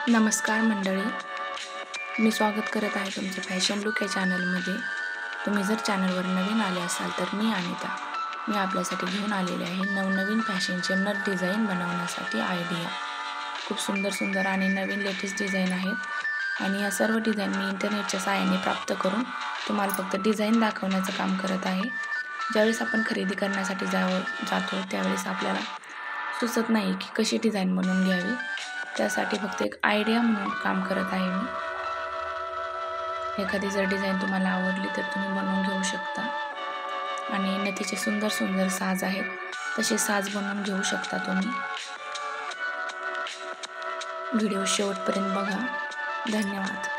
नमस्कार मंडळी, मी स्वागत करत आहे तुमचं फॅशन लुक या चॅनलमध्ये. तुम्ही जर चॅनलवर नवीन आले असाल तर मी अनिता आपल्यासाठी घेऊन आलेले आहे नवनवीन फॅशनचे नथ डिझाईन बनवण्यासाठी आयडिया. खूप सुंदर आणि नवीन लेटेस्ट डिझाईन आहेत आणि या सर्व डिझाईन मी इंटरनेटच्या सहाय्याने प्राप्त करून तुम्हाला फक्त डिझाईन दाखवण्याचं काम करत आहे. ज्यावेळेस आपण खरेदी करण्यासाठी जातो त्यावेळेस आपल्याला सुचत नाही की कशी डिझाईन बनवून घ्यावी. त्यासाठी फक्त एक आयडिया म्हणून काम करत आहे मी. एखादी जर डिझाईन तुम्हाला आवडली तर तुम्ही बनवून घेऊ शकता आणि नथीचे सुंदर साज आहेत, तसे साज बनवून घेऊ शकता तुम्ही. व्हिडिओ शेवटपर्यंत बघा. धन्यवाद.